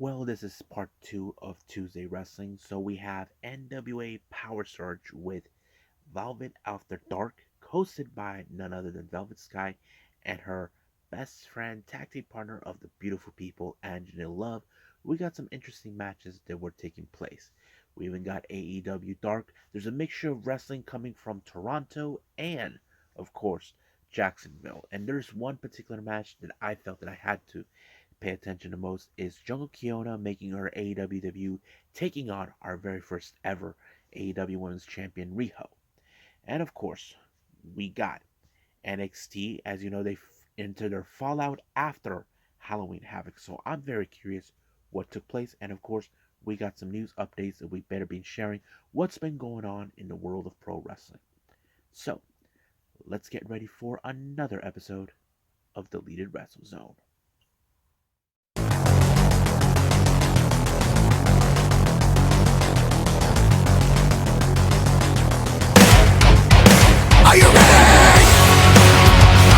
Well, this is part two of Tuesday Wrestling. So we have NWA PowerrrSurge with Velvet After Dark, hosted by none other than Velvet Sky and her best friend, tag team partner of the beautiful people, Angela Love. We got some interesting matches that were taking place. We even got AEW Dark. There's a mixture of wrestling coming from Toronto and, of course, Jacksonville. And there's one particular match that I felt that I had to pay attention to most is Jungle Kiona making her AEW debut, taking on our very first ever AEW Women's Champion Riho. And of course, we got NXT. As you know, they entered their fallout after Halloween Havoc. So I'm very curious what took place. And of course, we got some news updates that we better be sharing what's been going on in the world of pro wrestling. So let's get ready for another episode of Deleted Wrestle Zone. Are you ready?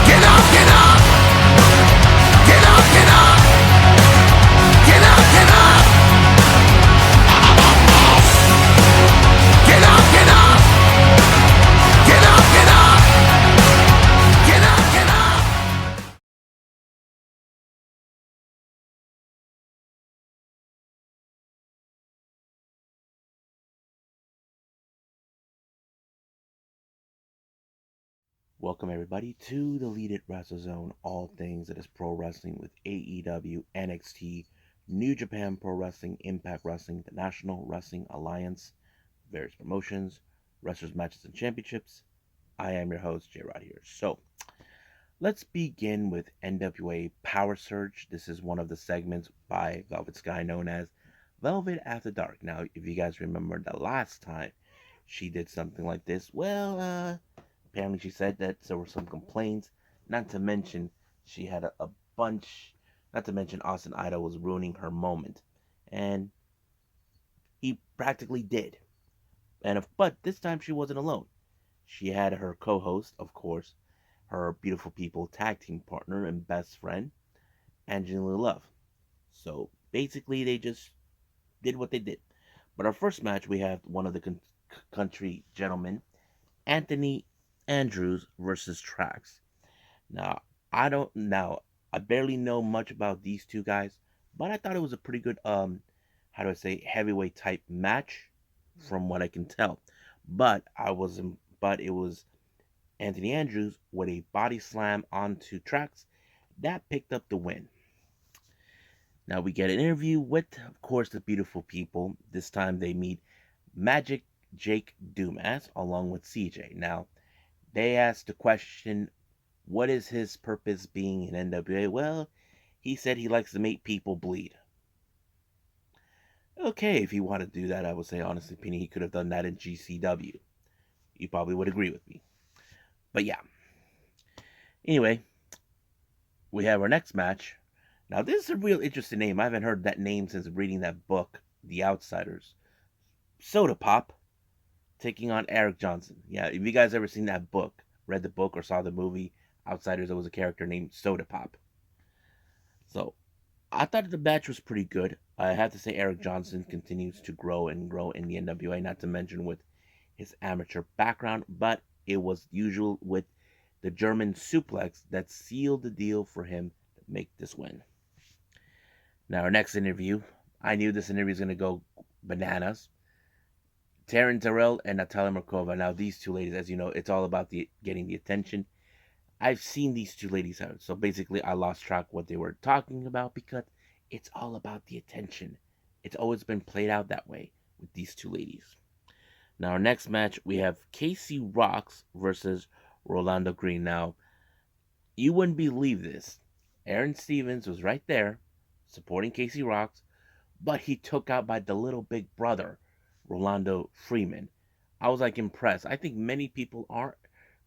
Get up, get up! Get up, get up! Get up, get up! Get up, get up! Get up, get up! Get up, get up! Welcome everybody to the Deleted Wrestle Zone, all things that is pro wrestling with AEW, NXT, New Japan Pro Wrestling, Impact Wrestling, the National Wrestling Alliance, various promotions, wrestlers, matches, and championships. I am your host, J Rod here. So let's begin with NWA PowerrrSurge. This is one of the segments by Velvet Sky known as Velvet After Dark. Now, if you guys remember the last time she did something like this, apparently, she said that there were some complaints. Not to mention, she had a bunch. Not to mention, Austin Idol was ruining her moment, and he practically did. But this time she wasn't alone. She had her co-host, of course, her beautiful people tag team partner and best friend, Angela Love. So basically, they just did what they did. But our first match, we have one of the country gentlemen, Anthony Andrews versus Trax. Now, I barely know much about these two guys, but I thought it was a pretty good how do I say heavyweight type match from what I can tell. But it was Anthony Andrews with a body slam onto Trax that picked up the win. Now we get an interview with, of course, the beautiful people. This time they meet Magic Jake Dumas along with CJ. Now, they asked the question, what is his purpose being in NWA? Well, he said he likes to make people bleed. Okay, if he wanted to do that, I would say honestly, Penny, he could have done that in GCW. You probably would agree with me. But yeah. Anyway, we have our next match. Now, this is a real interesting name. I haven't heard that name since reading that book, The Outsiders. Soda Pop taking on Eric Johnson. Yeah, if you guys ever seen that book, read the book, or saw the movie Outsiders, there was a character named Soda Pop. So I thought the match was pretty good. I have to say Eric Johnson continues to grow and grow in the NWA, not to mention with his amateur background, but it was usual with the German suplex that sealed the deal for him to make this win. Now our next interview, I knew this interview was going to go bananas. Taryn Terrell and Natalia Markova. Now these two ladies, as you know, it's all about getting the attention. I've seen these two ladies out, so basically I lost track what they were talking about because it's all about the attention. It's always been played out that way with these two ladies. Now our next match we have Casey Rocks versus Rolando Green. Now you wouldn't believe this. Aaron Stevens was right there supporting Casey Rocks, but he took out by the little big brother, Rolando Freeman. I was like impressed. I think many people aren't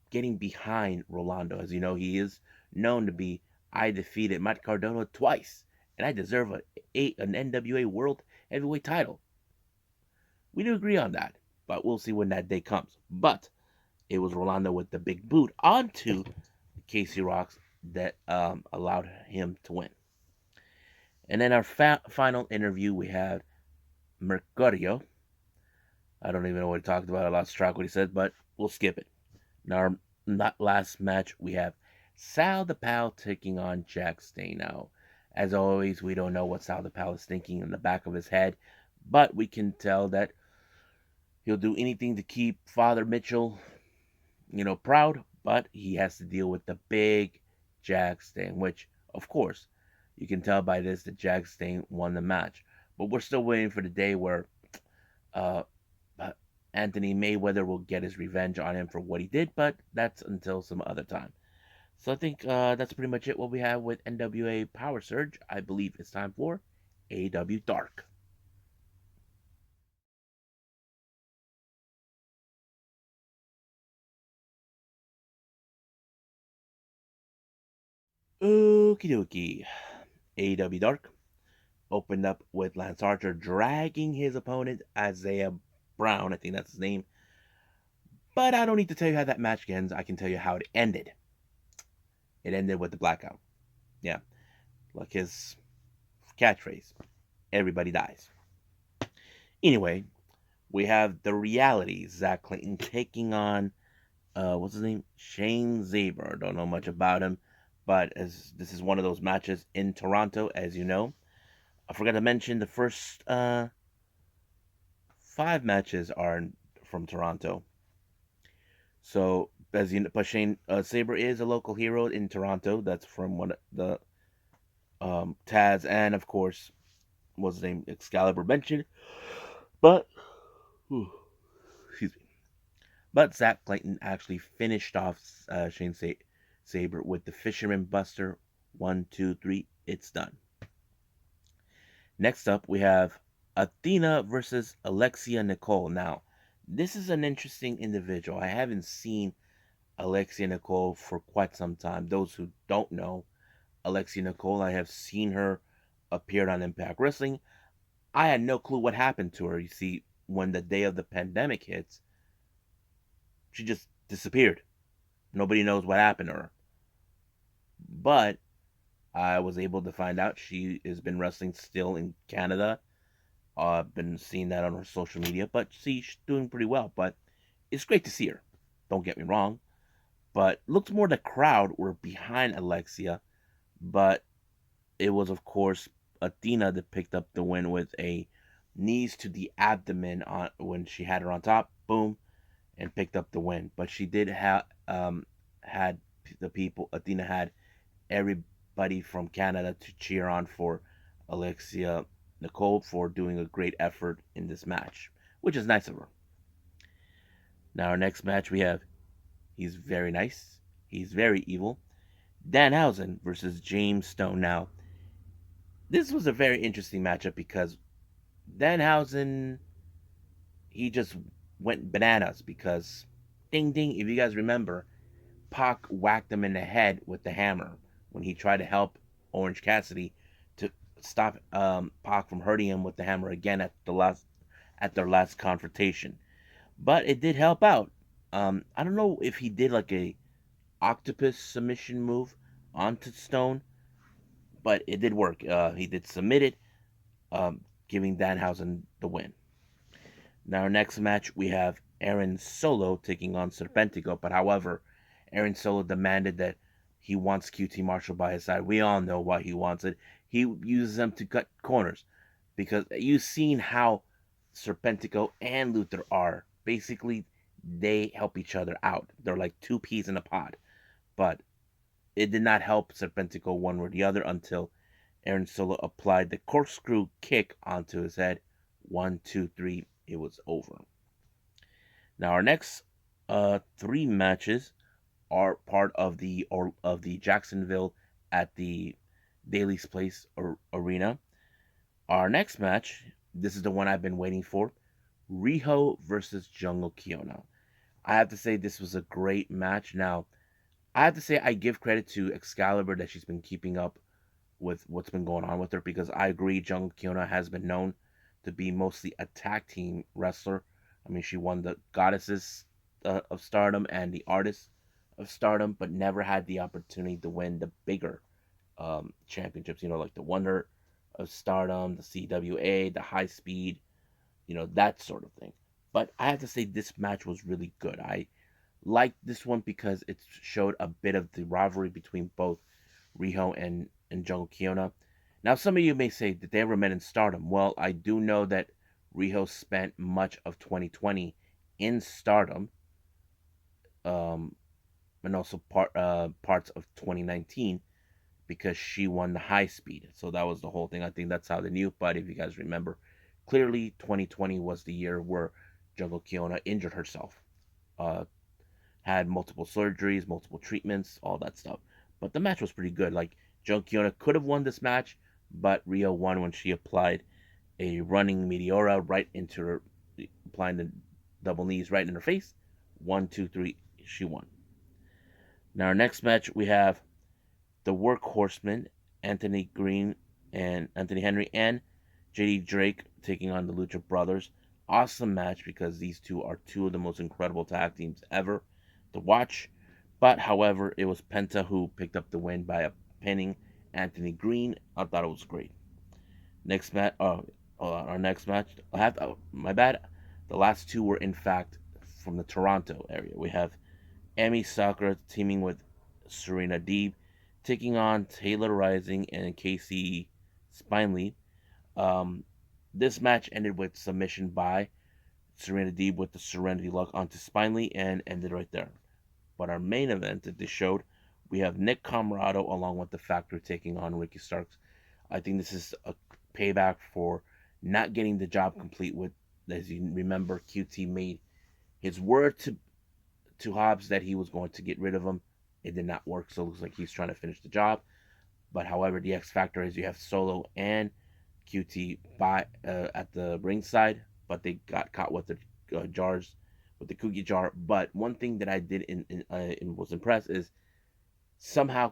getting behind Rolando. As you know, he is known to be, I defeated Matt Cardona twice, and I deserve an NWA World Heavyweight title. We do agree on that, but we'll see when that day comes. But it was Rolando with the big boot onto Casey Rocks that allowed him to win. And then our final interview, we had Mercurio. I don't even know what he talked about. I lost track what he said, but we'll skip it. Now, our last match, we have Sal the Pal taking on Jack Stay. Now, as always, we don't know what Sal the Pal is thinking in the back of his head, but we can tell that he'll do anything to keep Father Mitchell, proud, but he has to deal with the big Jack Stane, which, of course, you can tell by this that Jack Stane won the match. But we're still waiting for the day where uh, Anthony Mayweather will get his revenge on him for what he did, but that's until some other time. So I think that's pretty much it what we have with NWA PowerrrSurge. I believe it's time for AEW Dark. Okie dokie. AEW Dark opened up with Lance Archer dragging his opponent Isaiah Brown. I think that's his name. But I don't need to tell you how that match ends. I can tell you how it ended. It ended with the blackout. Yeah, like his catchphrase. Everybody dies. Anyway, we have the reality Zach Clayton taking on what's his name? Shane Zaber. Don't know much about him, but as this is one of those matches in Toronto, as you know. I forgot to mention the first 5 matches are from Toronto. So as you know, but Shane Saber is a local hero in Toronto. That's from one of the Taz and of course what's his name Excalibur mentioned. But whew, excuse me. But Zach Clayton actually finished off Shane Saber with the Fisherman Buster. 1, 2, 3. It's done. Next up, we have Athena versus Alexia Nicole. Now, this is an interesting individual. I haven't seen Alexia Nicole for quite some time. Those who don't know Alexia Nicole, I have seen her appeared on Impact Wrestling. I had no clue what happened to her. You see, when the day of the pandemic hits, she just disappeared. Nobody knows what happened to her. But I was able to find out she has been wrestling still in Canada. I've been seeing that on her social media, but see, she's doing pretty well. But it's great to see her. Don't get me wrong. But looked more the crowd were behind Alexia, but it was of course Athena that picked up the win with a knees to the abdomen on when she had her on top, boom, and picked up the win. But she did have had the people Athena had everybody from Canada to cheer on for Alexia Nicole for doing a great effort in this match, which is nice of her. Now, our next match we have, he's very nice, he's very evil. Danhausen versus James Stone. Now, this was a very interesting matchup because Danhausen, he just went bananas because, ding ding, if you guys remember, Pac whacked him in the head with the hammer when he tried to help Orange Cassidy to stop Pac from hurting him with the hammer again at their last confrontation. But it did help out. I don't know if he did like a octopus submission move onto Stone, but it did work. He did submit it, giving Danhausen the win. Now, our next match, we have Aaron Solo taking on Serpentico, but however, Aaron Solo demanded that he wants QT Marshall by his side. We all know why he wants it. He uses them to cut corners because you've seen how Serpentico and Luther are. Basically, they help each other out. They're like two peas in a pod. But it did not help Serpentico one or the other until Aaron Solo applied the corkscrew kick onto his head. 1, 2, 3. It was over. Now our next 3 matches are part of the Jacksonville at the Daly's Place Arena. Our next match, this is the one I've been waiting for, Riho versus Jungle Kiona. I have to say this was a great match. Now, I have to say I give credit to Excalibur that she's been keeping up with what's been going on with her because I agree Jungle Kiona has been known to be mostly a tag team wrestler. I mean, she won the Goddesses of Stardom and the Artists of Stardom, but never had the opportunity to win the bigger championships. Like the Wonder of Stardom, the CWA, the high speed, that sort of thing. But I have to say this match was really good. I liked this one because it showed a bit of the rivalry between both Riho and Jungle Kiona. Now, some of you may say that they ever met in Stardom. Well, I do know that Riho spent much of 2020 in Stardom, um, and also parts of 2019 because she won the high speed. So that was the whole thing. I think that's how they knew. But if you guys remember, clearly 2020 was the year where Jungle Kiona injured herself. Had multiple surgeries, multiple treatments, all that stuff. But the match was pretty good. Like, Jungle Kiona could have won this match, but Riho won when she applied a running Meteora right into her, applying the double knees right in her face. 1, 2, 3, she won. Now, our next match, we have the Workhorsemen, Anthony Green and Anthony Henry, and JD Drake taking on the Lucha Brothers. Awesome match because these two are two of the most incredible tag teams ever to watch. But however, it was Penta who picked up the win by pinning Anthony Green. I thought it was great. Next match, our next match. My bad. The last two were in fact from the Toronto area. We have Emi Sakura teaming with Serena Deeb, taking on Taylor Rising and Casey Spineley. Um, this match ended with submission by Serena Deeb with the Serenity Lock onto Spineley and ended right there. But our main event that they showed, we have Nick Comoroto along with the Factor taking on Ricky Starks. I think this is a payback for not getting the job complete with, as you remember, QT made his word to Hobbs that he was going to get rid of him. It did not work, so it looks like he's trying to finish the job. But however, the X Factor is you have Solo and QT at the ringside, but they got caught with the jars, with the cookie jar. But one thing that I did was impressed is somehow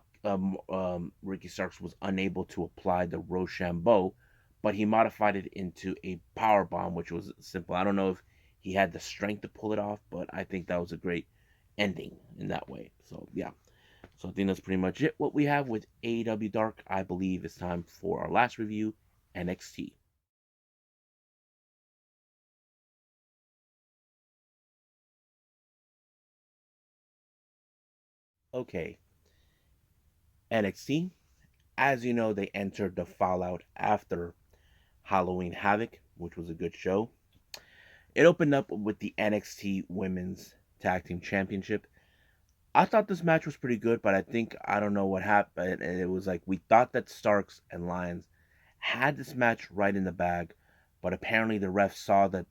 Ricky Starks was unable to apply the Rochambeau, but he modified it into a power bomb, which was simple. I don't know if he had the strength to pull it off, but I think that was a great ending in that way. So yeah. So I think that's pretty much it. What we have with AEW Dark, I believe it's time for our last review, NXT. Okay, NXT. As you know, they entered the fallout after Halloween Havoc, which was a good show. It opened up with the NXT Women's Tag Team Championship. I thought this match was pretty good, but I don't know what happened. And it was like we thought that Starks and Lyons had this match right in the bag, but apparently the ref saw that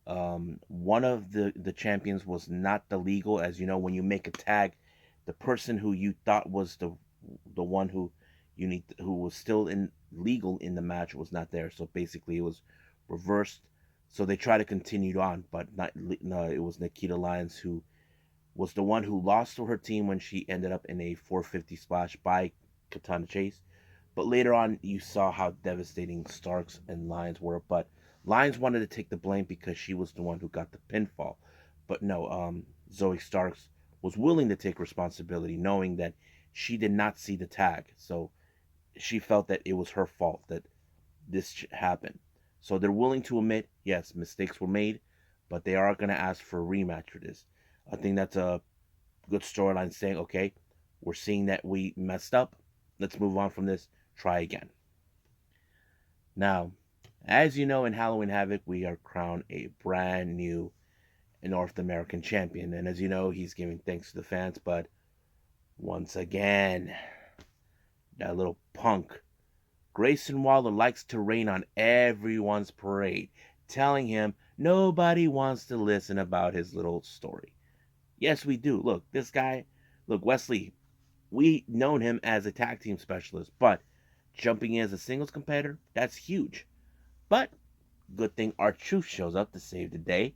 one of the champions was not the legal. As you know, when you make a tag, the person who you thought was the one who was still in legal in the match was not there. So basically, it was reversed. So they tried to continue on, but not. No, it was Nikita Lyons who was the one who lost to her team when she ended up in a 450 splash by Katana Chase. But later on, you saw how devastating Starks and Lyons were. But Lyons wanted to take the blame because she was the one who got the pinfall. But no, Zoe Starks was willing to take responsibility, knowing that she did not see the tag. So she felt that it was her fault that this happened. So they're willing to admit, yes, mistakes were made, but they are going to ask for a rematch for this. I think that's a good storyline saying, okay, we're seeing that we messed up. Let's move on from this. Try again. Now, as you know, in Halloween Havoc, we are crowned a brand new North American champion. And as you know, he's giving thanks to the fans. But once again, that little punk, Grayson Waller, likes to rain on everyone's parade, telling him nobody wants to listen about his little story. Yes, we do. Look, this guy, look, Wesley, we known him as a tag team specialist, but jumping in as a singles competitor, that's huge. But good thing R-Truth shows up to save the day,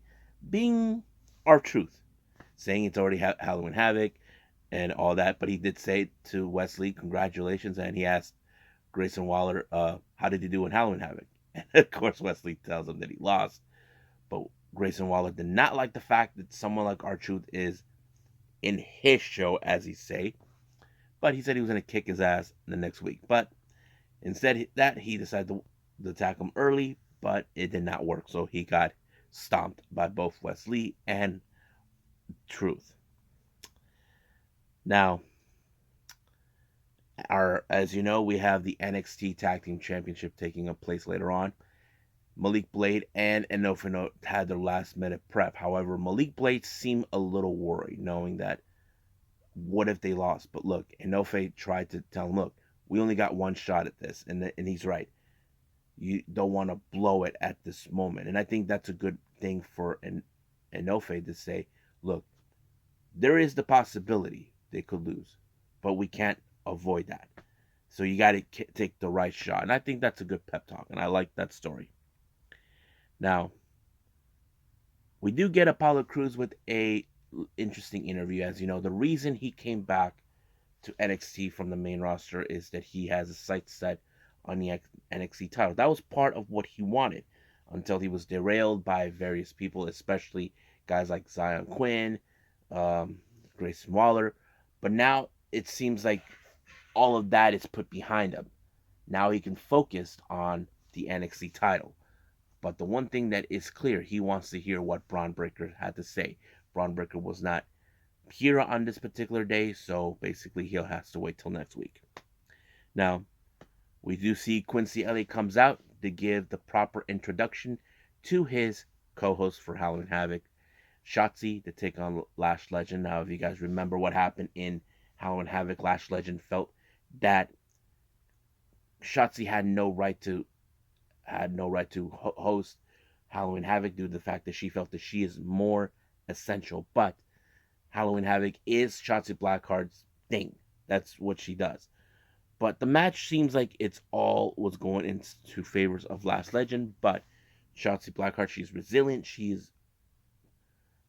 being R-Truth, saying it's already Halloween Havoc and all that. But he did say to Wesley, congratulations, and he asked Grayson Waller, how did he do in Halloween Havoc? And of course, Wesley tells him that he lost. But Grayson Waller did not like the fact that someone like R-Truth is in his show, as he say. But he said he was going to kick his ass the next week. But Instead, that he decided to attack him early, but it did not work. So he got stomped by both Wesley and Truth. Now, as you know, we have the NXT Tag Team Championship taking place later on. Malik Blade and Enofe had their last minute prep. However, Malik Blade seemed a little worried, knowing that what if they lost? But look, Enofe tried to tell him, look, we only got one shot at this, and he's right. You don't want to blow it at this moment, and I think that's a good thing for Enofe to say, look, there is the possibility they could lose, but we can't avoid that. So you got to take the right shot, and I think that's a good pep talk, and I like that story. Now, we do get Apollo Crews with a interesting interview. As you know, the reason he came back to NXT from the main roster is that he has a sight set on the NXT title. That was part of what he wanted until he was derailed by various people, especially guys like Zion Quinn, Grayson Waller. But now it seems like all of that is put behind him. Now he can focus on the NXT title. But the one thing that is clear, he wants to hear what Braun Breaker had to say. Braun Breaker was not here on this particular day, so basically he'll have to wait till next week. Now, we do see Quincy Elliott comes out to give the proper introduction to his co-host for Halloween Havoc, Shotzi, to take on Lash Legend. Now, if you guys remember what happened in Halloween Havoc, Lash Legend felt that Shotzi had no right to host Halloween Havoc due to the fact that she felt that she is more essential. But Halloween Havoc is Shotzi Blackheart's thing. That's what she does. But the match seems like it's all was going into favors of Lash Legend. But Shotzi Blackheart, she's resilient. She's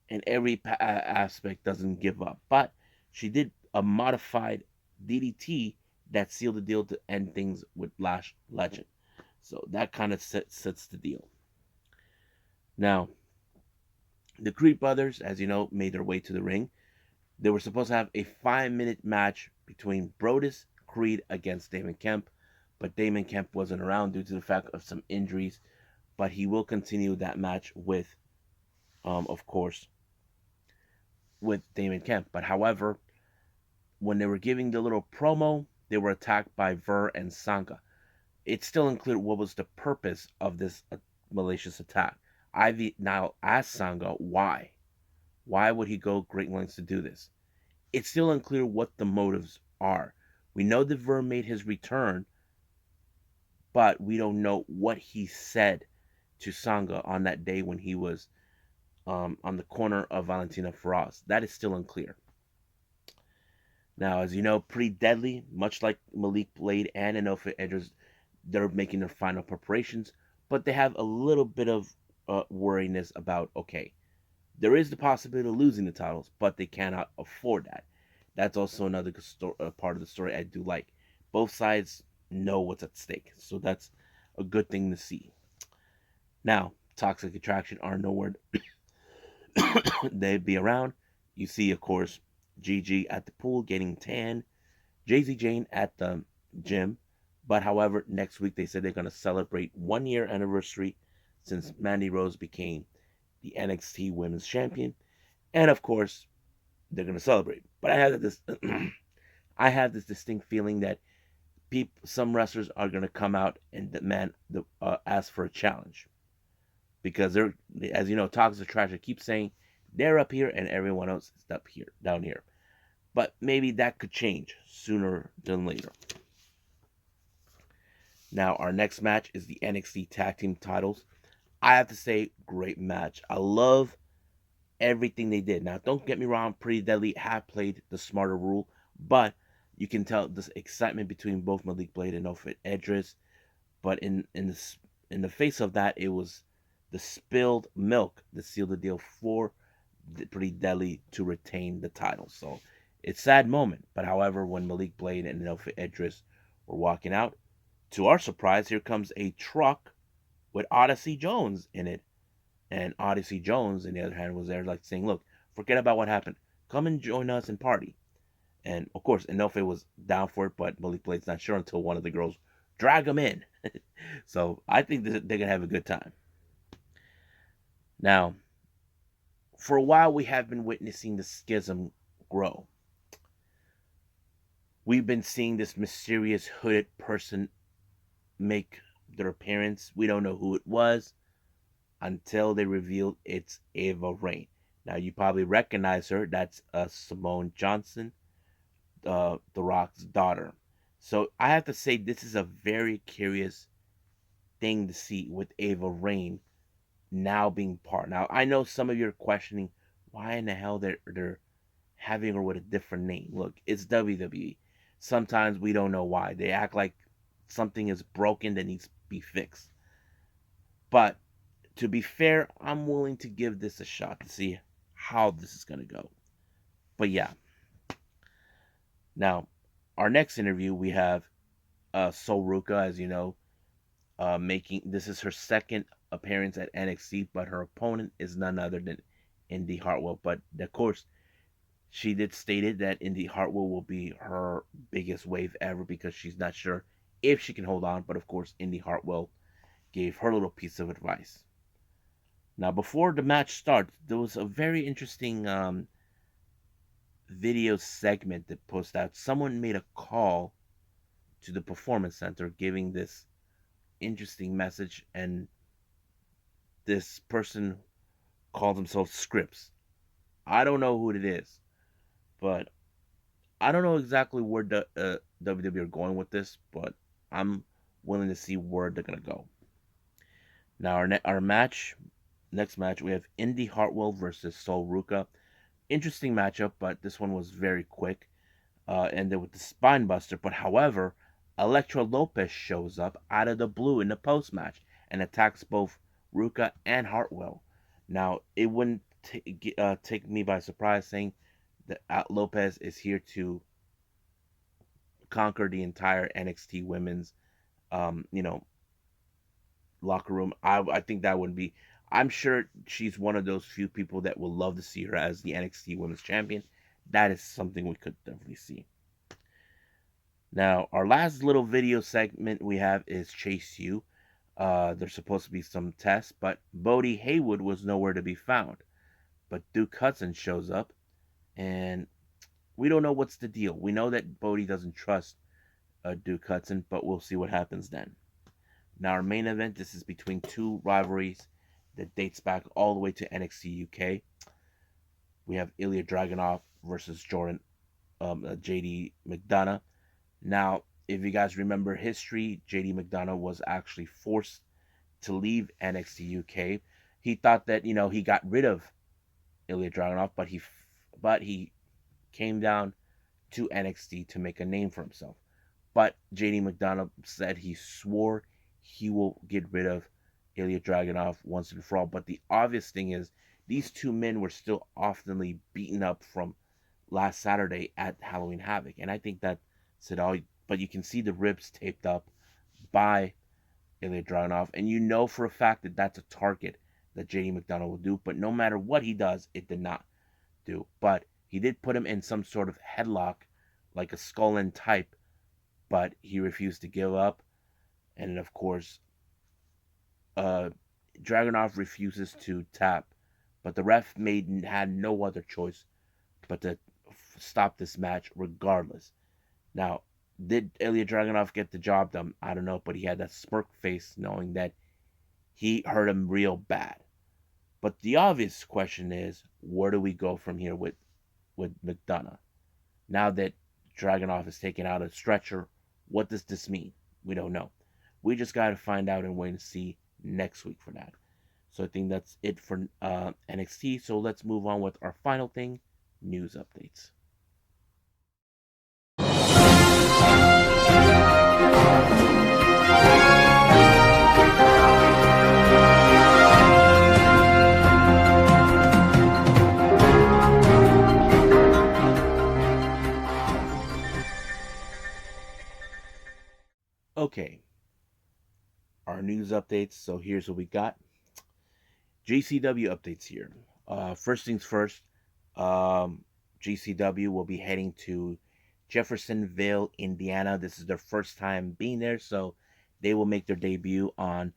in every aspect doesn't give up. But she did a modified DDT that sealed the deal to end things with Lash Legend. So that kind of sets the deal. Now, the Creed brothers, as you know, made their way to the ring. They were supposed to have a 5-minute match between Brodus Creed against Damon Kemp, but Damon Kemp wasn't around due to the fact of some injuries. But he will continue that match with, of course, with Damon Kemp. But however, when they were giving the little promo, they were attacked by Ver and Sangha. It still included what was the purpose of this malicious attack. Ivy now asked Sangha why. Why would he go great lengths to do this? It's still unclear what the motives are. We know that Ver made his return, but we don't know what he said to Sangha on that day when he was on the corner of Valentina Feroz. That is still unclear. Now, as you know, Pretty Deadly, much like Malik Blade and Enofe Edwards, they're making their final preparations, but they have a little bit of worriness about, okay, there is the possibility of losing the titles, but they cannot afford that. That's also another part of the story I do like. Both sides know what's at stake, so that's a good thing to see. Now, Toxic Attraction are nowhere. They'd be around. You see, of course, Gigi at the pool getting tan, Jay-Z Jane at the gym. But however, next week they said they're going to celebrate 1-year anniversary since Mandy Rose became the NXT Women's Champion. And of course, they're going to celebrate. But I have this distinct feeling that some wrestlers are going to come out and demand ask for a challenge. Because they're, as you know, Toxic Attraction keeps saying they're up here and everyone else is up here, down here. But maybe that could change sooner than later. Now, our next match is the NXT Tag Team titles. I have to say, great match. I love everything they did. Now, don't get me wrong, Pretty Deadly have played the smarter rule, but you can tell this excitement between both Malik Blade and Enofe Edwards. But in the face of that, it was the spilled milk that sealed the deal for Pretty Deadly to retain the title. So it's a sad moment. But however, when Malik Blade and Enofe Edwards were walking out, to our surprise, here comes a truck with Odyssey Jones in it. And Odyssey Jones, on the other hand, was there like saying, look, forget about what happened. Come and join us and party. And, of course, Enofe was down for it, but Malik Blade's not sure until one of the girls drag them in. So I think they're going to have a good time. Now, for a while, we have been witnessing the schism grow. We've been seeing this mysterious hooded person make their appearance. We don't know who it was until they revealed it's Ava Raine. Now, you probably recognize her. That's Simone Johnson, The Rock's daughter. So I have to say, this is a very curious thing to see with Ava Raine now being part. Now, I know some of you are questioning why in the hell they're having her with a different name. Look, it's WWE. Sometimes we don't know why. They act like something is broken that needs to be fixed. But to be fair, I'm willing to give this a shot to see how this is going to go. But yeah. Now, our next interview, we have Suruga, as you know, making this is her second appearance at NXT, but her opponent is none other than Indy Hartwell. But of course, she did stated that Indy Hartwell will be her biggest wave ever because she's not sure if she can hold on. But of course, Indy Hartwell gave her little piece of advice. Now, before the match starts, there was a very interesting video segment that posted out. Someone made a call to the Performance Center giving this interesting message, and this person called himself Scripps. I don't know who it is, but I don't know exactly where the WWE are going with this, but I'm willing to see where they're gonna go. Now our next match, we have Indy Hartwell versus Suruga. Interesting matchup, but this one was very quick. Ended with the spine buster. But however, Elektra Lopez shows up out of the blue in the post match and attacks both Ruka and Hartwell. Now it wouldn't take me by surprise saying that Lopez is here to conquer the entire NXT women's, you know, locker room. I think that would be. I'm sure she's one of those few people that will love to see her as the NXT Women's Champion. That is something we could definitely see. Now, our last little video segment we have is Chase U. There's supposed to be some tests, but Bodie Haywood was nowhere to be found. But Duke Hudson shows up, and we don't know what's the deal. We know that Bodie doesn't trust Duke Hudson, but we'll see what happens then. Now, our main event, this is between two rivalries that dates back all the way to NXT UK. We have Ilya Dragunov versus JD McDonough. Now, if you guys remember history, JD McDonough was actually forced to leave NXT UK. He thought that, he got rid of Ilya Dragunov, but he came down to NXT to make a name for himself. But JD McDonough said he swore he will get rid of Ilya Dragunov once and for all. But the obvious thing is these two men were still oftenly beaten up from last Saturday at Halloween Havoc. And I think that said all. But you can see the ribs taped up by Ilya Dragunov. And you know for a fact that that's a target that JD McDonough will do. But no matter what he does, it did not do. But he did put him in some sort of headlock, like a skull end type. But he refused to give up. And of course, Dragunov refuses to tap, but the ref had no other choice but to stop this match regardless. Now, did Ilya Dragunov get the job done? I don't know, but he had that smirk face knowing that he hurt him real bad. But the obvious question is, where do we go from here with McDonough? Now that Dragunov is taken out of the stretcher, what does this mean? We don't know. We just got to find out and wait and see next week for that. So I think that's it for NXT. So let's move on with our final thing, news updates. Okay, our news updates. So here's what we got. JCW updates here. First things first, JCW will be heading to Jeffersonville, Indiana. This is their first time being there, so They will make their debut on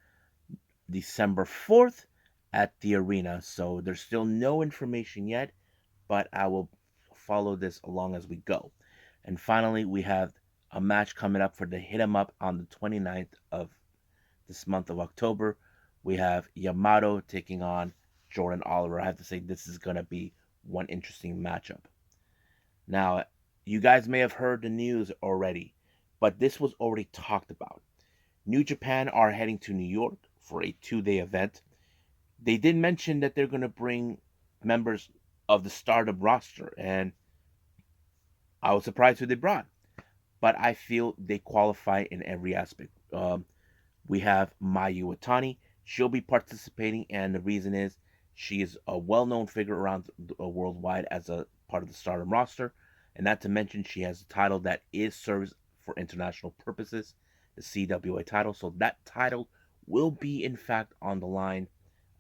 December 4th at the arena. So there's still no information yet, but I will follow this along as we go. And finally, we have a match coming up for the Hit 'em Up on the 29th of this month of October. We have Yamato taking on Jordan Oliver. I have to say, this is going to be one interesting matchup. Now, you guys may have heard the news already, but this was already talked about. New Japan are heading to New York for a 2-day event. They did mention that they're going to bring members of the Stardom roster, and I was surprised who they brought. But I feel they qualify in every aspect. We have Mayu Iwatani. She'll be participating, and the reason is she is a well-known figure around worldwide as a part of the Stardom roster, and not to mention she has a title that is serves for international purposes, the CWA title. So that title will be, in fact, on the line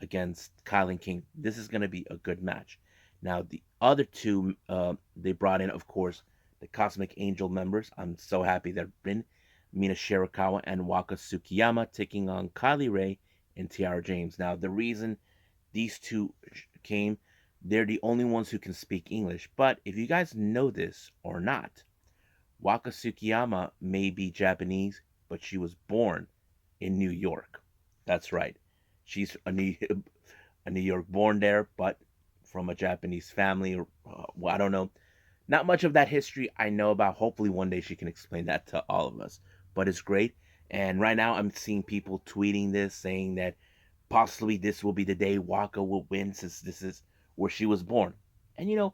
against Kylan King. This is going to be a good match. Now, the other two they brought in, of course, the Cosmic Angel members. I'm so happy they've been Mina Shirakawa and Waka Tsukiyama taking on Kylie Ray and Tiara James. Now, the reason these two came, they're the only ones who can speak English. But if you guys know this or not, Waka Tsukiyama may be Japanese, but she was born in New York. That's right. She's a New York born there, but from a Japanese family. Well, I don't know. Not much of that history I know about. Hopefully, one day she can explain that to all of us. But it's great. And right now, I'm seeing people tweeting this, saying that possibly this will be the day Waka will win, since this is where she was born. And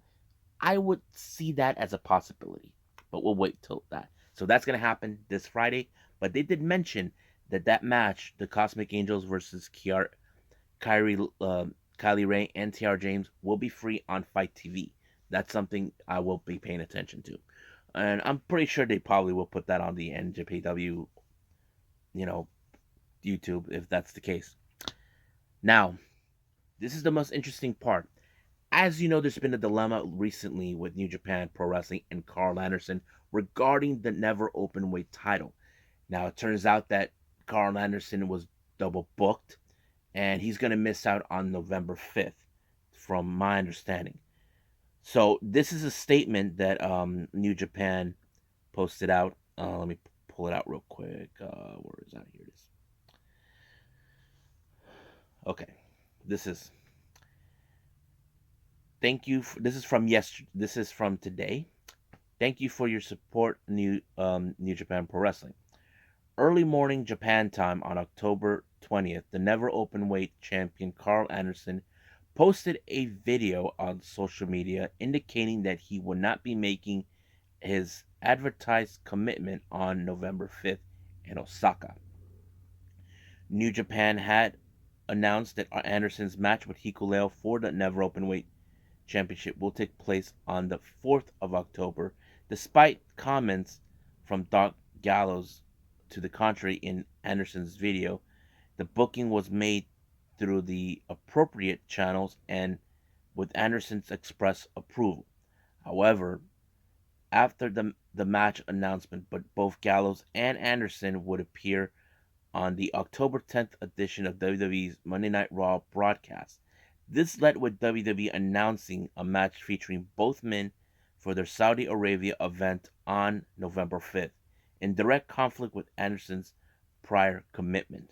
I would see that as a possibility. But we'll wait till that. So that's going to happen this Friday. But they did mention that match, the Cosmic Angels versus Kylie Ray and TR James, will be free on Fight TV. That's something I will be paying attention to. And I'm pretty sure they probably will put that on the NJPW, YouTube, if that's the case. Now, this is the most interesting part. As you know, there's been a dilemma recently with New Japan Pro Wrestling and Carl Anderson regarding the Never Openweight title. Now, it turns out that Carl Anderson was double booked, and he's going to miss out on November 5th, from my understanding. So this is a statement that New Japan posted out. Let me pull it out real quick. Where is that? Here it is. Okay, this is. Thank you. This is from yesterday. This is from today. Thank you for your support, New Japan Pro Wrestling. Early morning Japan time on October 20th, the Never Openweight champion Carl Anderson posted a video on social media indicating that he would not be making his advertised commitment on November 5th in Osaka. New Japan had announced that Anderson's match with Hikuleo for the Never Openweight Championship will take place on the 4th of October, despite comments from Doc Gallows to the contrary in Anderson's video. The booking was made through the appropriate channels and with Anderson's express approval. However, after the match announcement, but both Gallows and Anderson would appear on the October 10th edition of WWE's Monday Night Raw broadcast. This led with WWE announcing a match featuring both men for their Saudi Arabia event on November 5th, in direct conflict with Anderson's prior commitment.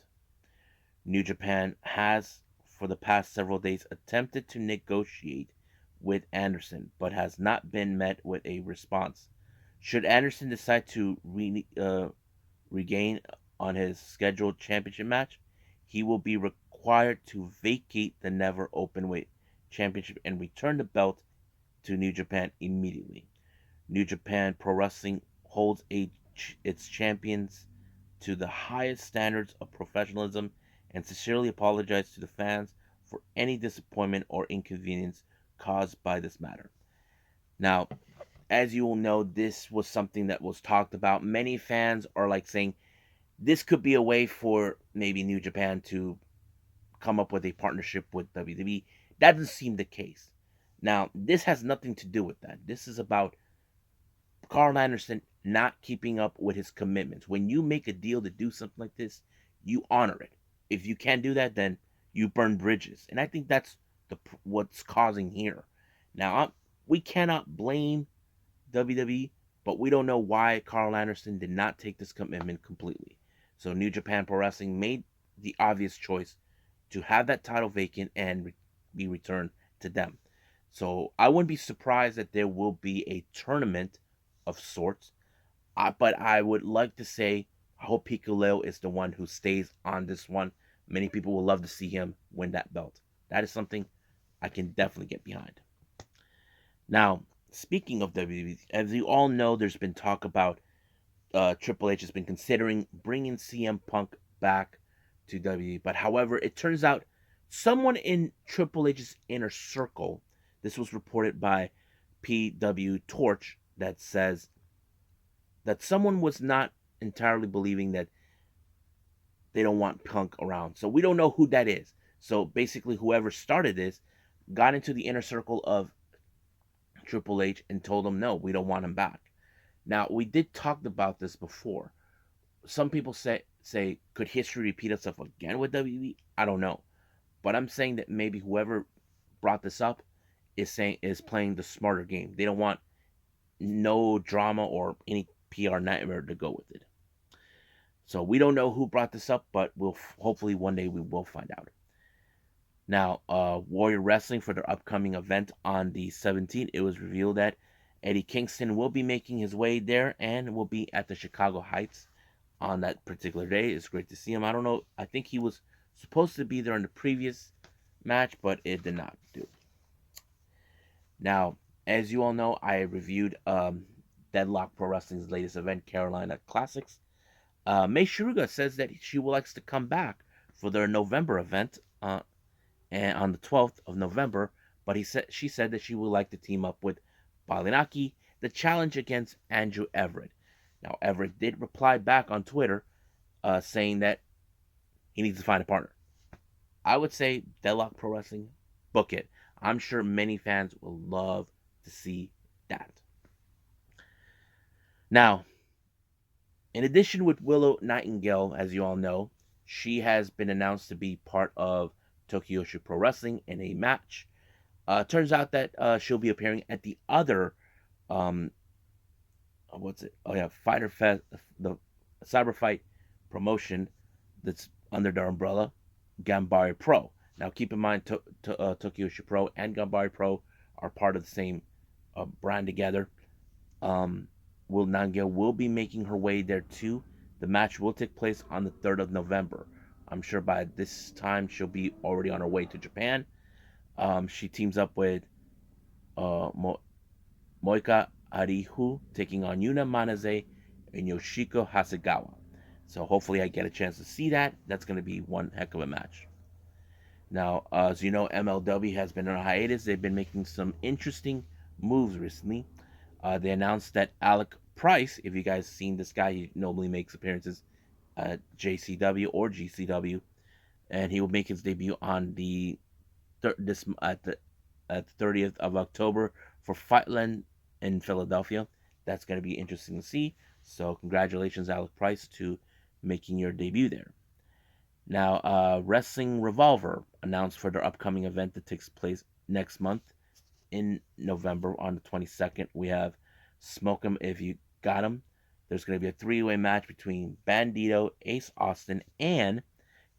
New Japan has, for the past several days, attempted to negotiate with Anderson, but has not been met with a response. Should Anderson decide to regain on his scheduled championship match, he will be required to vacate the Never Openweight Championship and return the belt to New Japan immediately. New Japan Pro Wrestling holds its champions to the highest standards of professionalism and sincerely apologize to the fans for any disappointment or inconvenience caused by this matter. Now, as you will know, this was something that was talked about. Many fans are saying this could be a way for maybe New Japan to come up with a partnership with WWE. That doesn't seem the case. Now, this has nothing to do with that. This is about Carl Anderson not keeping up with his commitments. When you make a deal to do something like this, you honor it. If you can't do that, then you burn bridges. And I think that's what's causing here. Now, we cannot blame WWE, but we don't know why Carl Anderson did not take this commitment completely. So New Japan Pro Wrestling made the obvious choice to have that title vacant and be returned to them. So I wouldn't be surprised that there will be a tournament of sorts. But I would like to say I hope Piccolo is the one who stays on this one. Many people will love to see him win that belt. That is something I can definitely get behind. Now, speaking of WWE, as you all know, there's been talk about Triple H has been considering bringing CM Punk back to WWE. But however, it turns out someone in Triple H's inner circle, this was reported by PW Torch, that says that someone was not entirely believing that they don't want Punk around. So we don't know who that is. So basically, whoever started this got into the inner circle of Triple H and told him, no, we don't want him back. Now, we did talk about this before. Some people say, could history repeat itself again with WWE? I don't know. But I'm saying that maybe whoever brought this up is playing the smarter game. They don't want no drama or any PR nightmare to go with it. So we don't know who brought this up, but we'll hopefully one day we will find out. Now, Warrior Wrestling, for their upcoming event on the 17th, it was revealed that Eddie Kingston will be making his way there and will be at the Chicago Heights on that particular day. It's great to see him. I don't know. I think he was supposed to be there in the previous match, but it did not do. Now, as you all know, I reviewed Deadlock Pro Wrestling's latest event, Carolina Classics. Mei Suruga says that she would like to come back for their November event and on the 12th of November, but she said that she would like to team up with Balinaki, the challenge against Andrew Everett. Now, Everett did reply back on Twitter saying that he needs to find a partner. I would say Deadlock Pro Wrestling, book it. I'm sure many fans will love to see that. Now, in addition with Willow Nightingale, as you all know, she has been announced to be part of Tokyo-Shu Pro Wrestling in a match. Turns out that she'll be appearing at the other, Fighter Fest, the Cyber Fight promotion that's under their umbrella, Ganbare Pro. Now, keep in mind, Tokyo-Shu Pro and Ganbare Pro are part of the same brand together. Will Nightingale will be making her way there too. The match will take place on the 3rd of November. I'm sure by this time she'll be already on her way to Japan. She teams up with Moika Arihu, taking on Yuna Manaze and Yoshiko Hasegawa. So hopefully I get a chance to see that. That's going to be one heck of a match. Now, as you know, MLW has been on a hiatus. They've been making some interesting moves recently. They announced that Alec Price, if you guys seen this guy, he normally makes appearances at JCW or GCW, and he will make his debut on the 30th of October for Fightland in Philadelphia. That's going to be interesting to see. So congratulations, Alec Price, to making your debut there. Now, Wrestling Revolver announced for their upcoming event that takes place next month in November on the 22nd. We have Smoke 'em If You Got 'em. There's going to be a three-way match between Bandito, Ace Austin, and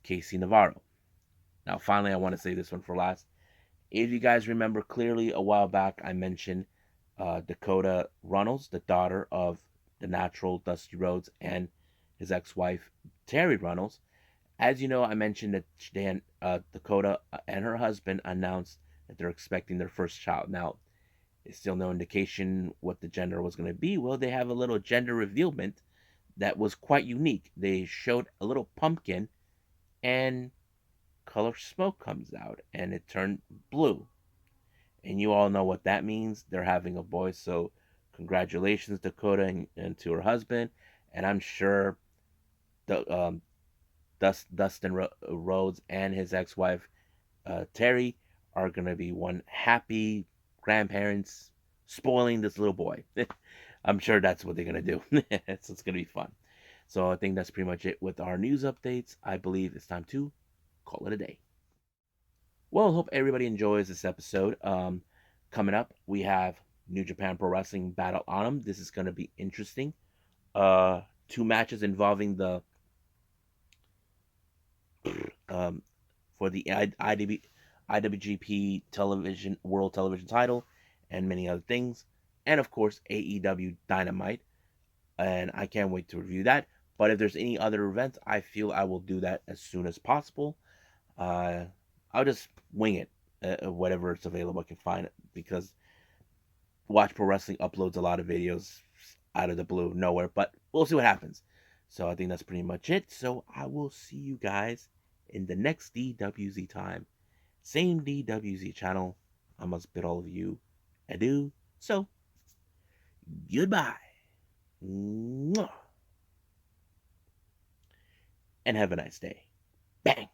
Casey Navarro. Now, finally, I want to say this one for last. If you guys remember clearly, a while back, I mentioned Dakota Runnels, the daughter of the Natural, Dustin Rhodes, and his ex-wife, Terry Runnels. As you know, I mentioned that Dakota and her husband announced that they're expecting their first child. Now, there's still no indication what the gender was going to be. Well, they have a little gender revealment that was quite unique. They showed a little pumpkin, and color smoke comes out, and it turned blue. And you all know what that means. They're having a boy, so congratulations, Dakota, and to her husband. And I'm sure Dustin Rhodes and his ex-wife, Terry, are going to be one happy grandparents spoiling this little boy. I'm sure that's what they're gonna do. So it's gonna be fun. So I think that's pretty much it with our news updates. I believe it's time to call it a day. Well, hope everybody enjoys this episode. Coming up, we have New Japan Pro Wrestling Battle Autumn. This is gonna be interesting. Two matches involving the um, for the IWGP Television World Television Title and many other things, and of course AEW Dynamite. And I can't wait to review that. But if there's any other events, I feel I will do that as soon as possible. I'll just wing it, whatever it's available I can find it, because Watch Pro Wrestling uploads a lot of videos out of the blue, nowhere. But we'll see what happens. So I think that's pretty much it. So I will see you guys in the next DWZ time. Same DWZ channel. I must bid all of you adieu. So, goodbye. Mwah. And have a nice day. Bang.